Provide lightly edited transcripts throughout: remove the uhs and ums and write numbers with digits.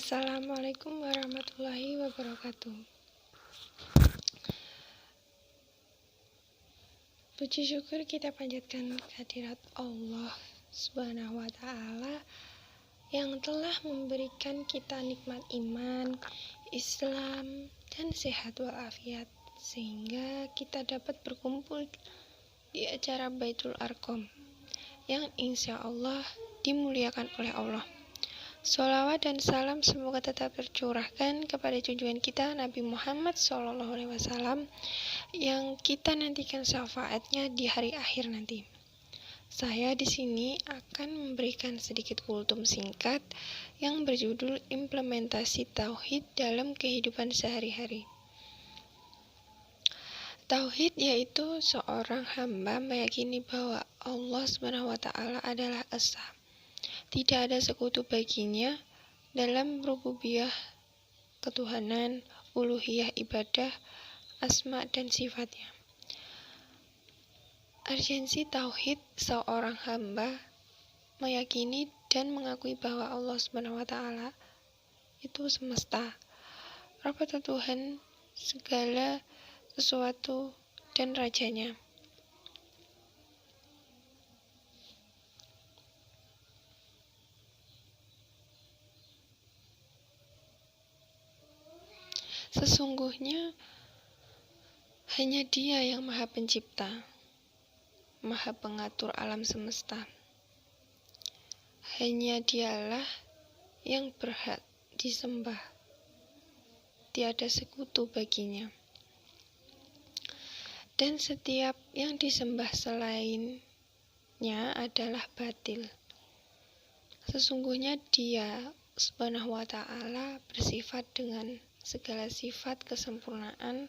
Assalamualaikum warahmatullahi wabarakatuh. Puji syukur kita panjatkan kehadirat Allah Subhanahu wa Ta'ala yang telah memberikan kita nikmat iman, Islam, dan sehat walafiat, sehingga kita dapat berkumpul di acara Baitul Arqam yang insya Allah dimuliakan oleh Allah. Sholawat dan salam semoga tetap tercurahkan kepada junjungan kita Nabi Muhammad SAW yang kita nantikan syafaatnya di hari akhir nanti. Saya di sini akan memberikan sedikit kultum singkat yang berjudul Implementasi Tauhid dalam Kehidupan Sehari-hari. Tauhid yaitu seorang hamba meyakini bahwa Allah SWT adalah esa. Tidak ada sekutu baginya dalam rububiyah, ketuhanan, uluhiyah, ibadah, asma, dan sifatnya. Urgensi tauhid, seorang hamba meyakini dan mengakui bahwa Allah SWT itu semesta, Rabb atau Tuhan segala sesuatu dan rajanya. Sesungguhnya hanya Dia yang Maha Pencipta, Maha Pengatur alam semesta. Hanya Dialah yang berhak disembah. Tiada sekutu baginya. Dan setiap yang disembah selainnya adalah batil. Sesungguhnya Dia Subhanahu wa Ta'ala bersifat dengan segala sifat kesempurnaan,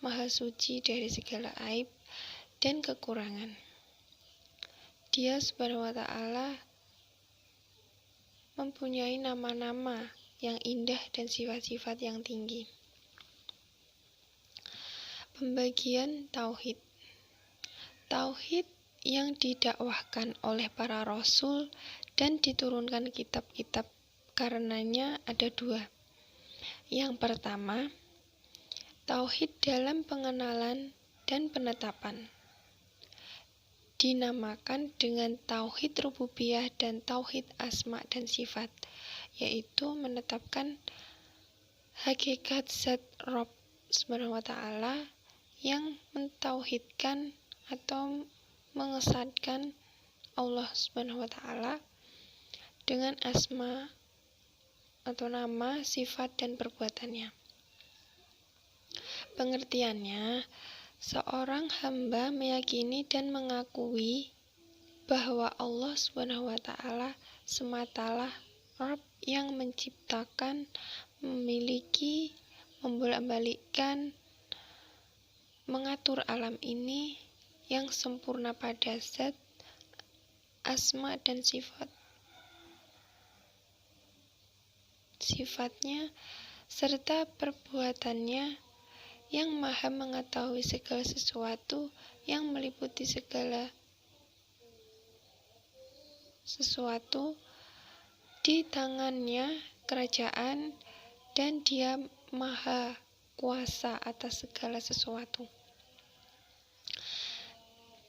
maha suci dari segala aib dan kekurangan. Dia Subhanahu wa Ta'ala mempunyai nama-nama yang indah dan sifat-sifat yang tinggi. Pembagian Tauhid. Tauhid yang didakwahkan oleh para rasul dan diturunkan kitab-kitab karenanya ada dua. Yang pertama, Tauhid dalam pengenalan dan penetapan. Dinamakan dengan Tauhid Rububiyah dan Tauhid Asma dan Sifat, yaitu menetapkan hakikat zat Rabb Subhanahu wa Ta'ala yang mentauhidkan atau mengesahkan Allah Subhanahu wa Ta'ala dengan asma atau nama, sifat, dan perbuatannya. Pengertiannya, seorang hamba meyakini dan mengakui bahwa Allah Subhanahu wa Ta'ala sematalah Rabb yang menciptakan, memiliki, membolak-balikkan, mengatur alam ini yang sempurna pada zat, asma, dan sifatnya serta perbuatannya yang maha mengetahui segala sesuatu, yang meliputi segala sesuatu di tangannya kerajaan, dan Dia maha kuasa atas segala sesuatu.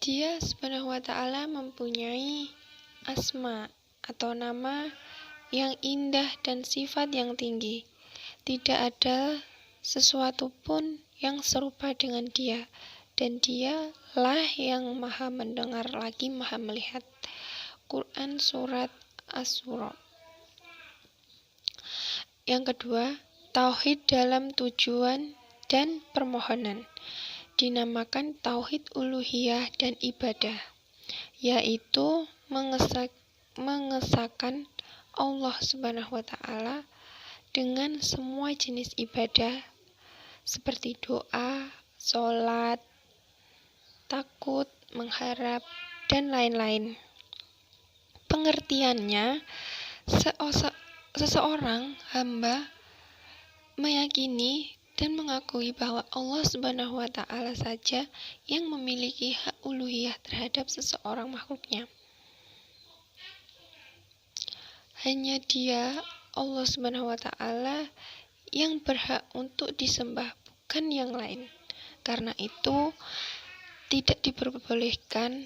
Dia Subhanahu wa Ta'ala mempunyai asma atau nama yang indah dan sifat yang tinggi. Tidak ada sesuatu pun yang serupa dengan Dia, dan Dialah yang maha mendengar lagi maha melihat. Quran Surat Asy-Syura. Yang kedua, Tauhid dalam tujuan dan permohonan. Dinamakan Tauhid Uluhiyah dan Ibadah, yaitu mengesahkan Allah Subhanahu wa Ta'ala dengan semua jenis ibadah seperti doa, sholat, takut, mengharap, dan lain-lain. Pengertiannya, seseorang hamba meyakini dan mengakui bahwa Allah Subhanahu wa Ta'ala saja yang memiliki hak uluhiyah terhadap seseorang makhluknya. Hanya Dia Allah Subhanahu wa taala yang berhak untuk disembah, bukan yang lain. Karena itu tidak diperbolehkan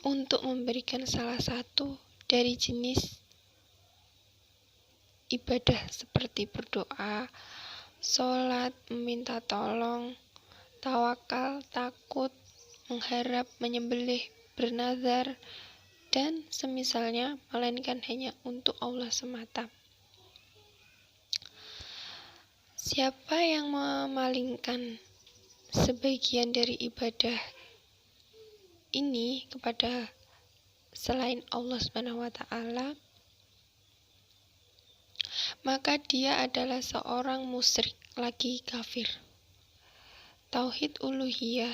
untuk memberikan salah satu dari jenis ibadah seperti berdoa, sholat, meminta tolong, tawakal, takut, mengharap, menyembelih, bernazar, dan semisalnya, melainkan hanya untuk Allah semata. Siapa yang memalingkan sebagian dari ibadah ini kepada selain Allah Subhanahu wa taala, maka dia adalah seorang musyrik lagi kafir. Tauhid uluhiyah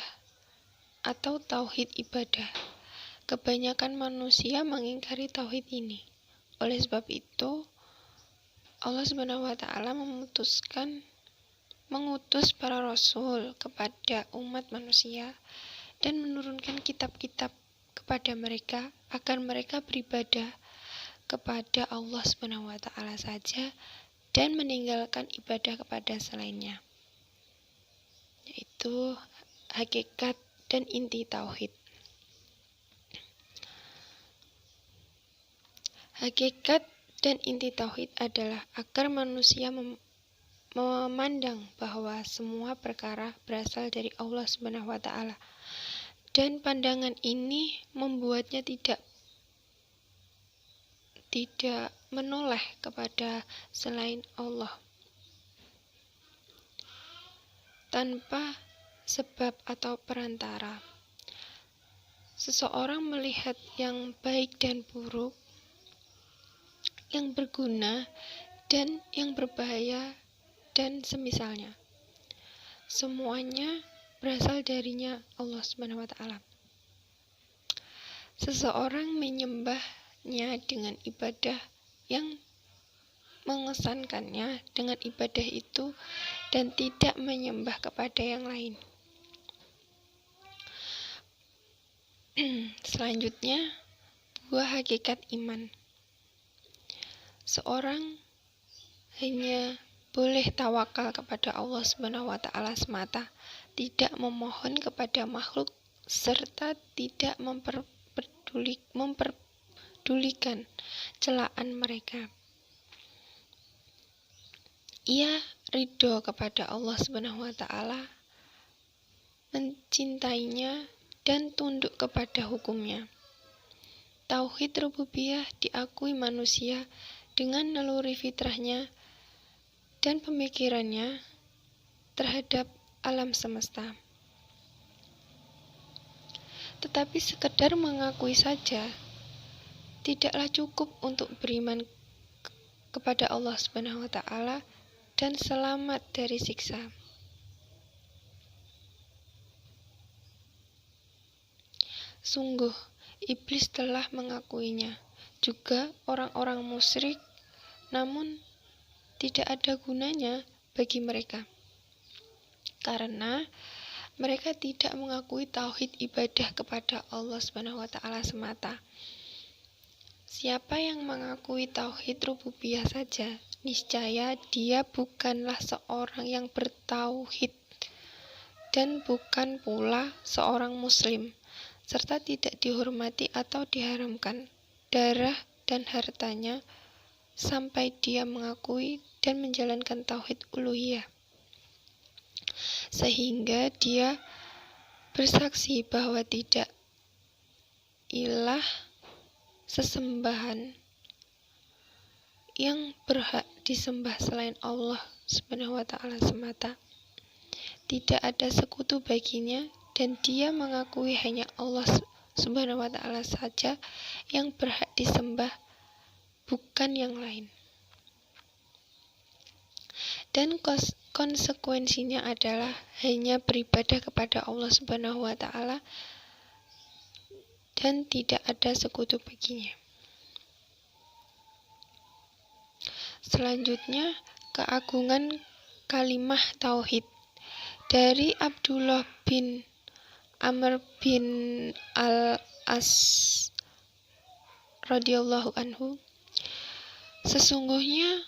atau tauhid ibadah. Kebanyakan manusia mengingkari tauhid ini. Oleh sebab itu, Allah Subhanahu wa taala mengutus para rasul kepada umat manusia dan menurunkan kitab-kitab kepada mereka agar mereka beribadah kepada Allah Subhanahu wa taala saja dan meninggalkan ibadah kepada selainnya. Yaitu hakikat dan inti tauhid. Hakikat dan inti tauhid adalah agar manusia memandang bahwa semua perkara berasal dari Allah Subhanahu wa taala. Dan pandangan ini membuatnya tidak menoleh kepada selain Allah tanpa sebab atau perantara. Seseorang melihat yang baik dan buruk, yang berguna dan yang berbahaya dan semisalnya. Semuanya berasal darinya Allah Subhanahu wa taala. Seseorang menyembahnya dengan ibadah yang mengesankannya dengan ibadah itu dan tidak menyembah kepada yang lain. Selanjutnya, buah hakikat iman. Seorang hanya boleh tawakal kepada Allah Subhanahu wa taala semata, tidak memohon kepada makhluk serta tidak memperdulikan celaan mereka. Ia ridho kepada Allah Subhanahu wa taala, mencintainya dan tunduk kepada hukumnya. Tauhid rububiyah diakui manusia dengan naluri fitrahnya dan pemikirannya terhadap alam semesta. Tetapi sekedar mengakui saja tidaklah cukup untuk beriman kepada Allah Subhanahu wa taala dan selamat dari siksa. Sungguh, iblis telah mengakuinya, juga orang-orang musyrik, namun tidak ada gunanya bagi mereka. Karena mereka tidak mengakui tauhid ibadah kepada Allah Subhanahu wa taala semata. Siapa yang mengakui tauhid rububiyah saja, niscaya dia bukanlah seorang yang bertauhid dan bukan pula seorang muslim, serta tidak dihormati atau diharamkan darah dan hartanya sampai dia mengakui dan menjalankan tauhid uluhiyah. Sehingga dia bersaksi bahwa tidak ilah sesembahan yang berhak disembah selain Allah Subhanahu wa taala semata. Tidak ada sekutu baginya dan dia mengakui hanya Allah Subhanahu wa taala saja yang berhak disembah, bukan yang lain. Dan konsekuensinya adalah hanya beribadah kepada Allah Subhanahu wa taala dan tidak ada sekutu baginya. Selanjutnya, keagungan kalimah tauhid. Dari Abdullah bin Amr bin al-As radhiyallahu anhu, Sesungguhnya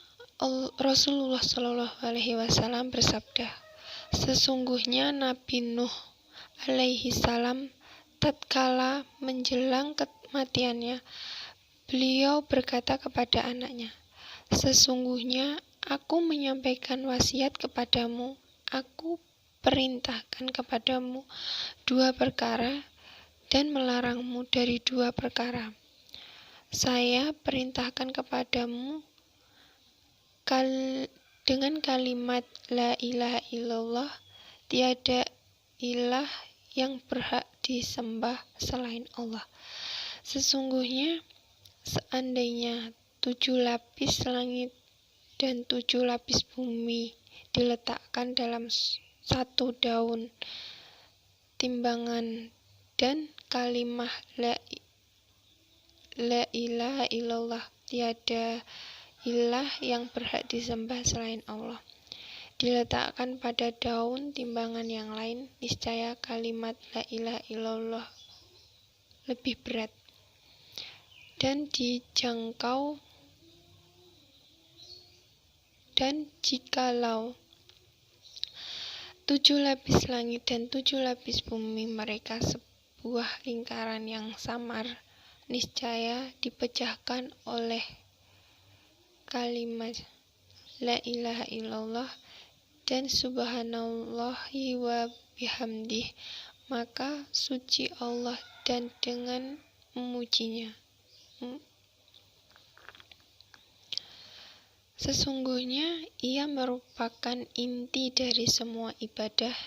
Rasulullah Shallallahu Alaihi Wasallam bersabda, sesungguhnya Nabi Nuh alaihi salam tatkala menjelang kematiannya, beliau berkata kepada anaknya, sesungguhnya aku menyampaikan wasiat kepadamu, aku perintahkan kepadamu 2 perkara dan melarangmu dari 2 perkara. Saya perintahkan kepadamu dengan kalimat la ilaha illallah, tiada ilah yang berhak disembah selain Allah. Sesungguhnya seandainya 7 lapis langit dan 7 lapis bumi diletakkan dalam 1 daun timbangan dan kalimah la ilaha illallah, tiada ilah yang berhak disembah selain Allah, diletakkan pada daun timbangan yang lain, niscaya kalimat la ilaha illallah lebih berat dan dijangkau. Dan jikalau 7 lapis langit dan 7 lapis bumi mereka sebuah lingkaran yang samar, niscaya dipecahkan oleh kalimat la ilaha illallah dan subhanallahi wa bihamdih, maka suci Allah dan dengan memujinya. Sesungguhnya ia merupakan inti dari semua ibadah.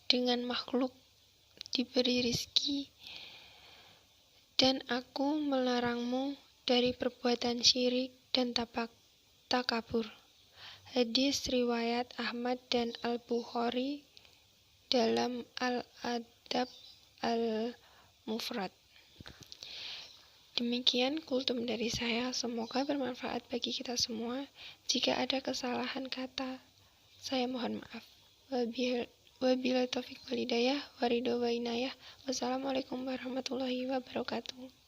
Dengan makhluk diberi rizki, dan aku melarangmu dari perbuatan syirik dan takabur. Hadis riwayat Ahmad dan Al-Bukhari dalam Al-Adab Al-Mufrad. Demikian kultum dari saya, semoga bermanfaat bagi kita semua. Jika ada kesalahan kata, saya mohon maaf. Wabillahi taufiq wal hidayah, waridho wa inayah. Wassalamualaikum warahmatullahi wabarakatuh.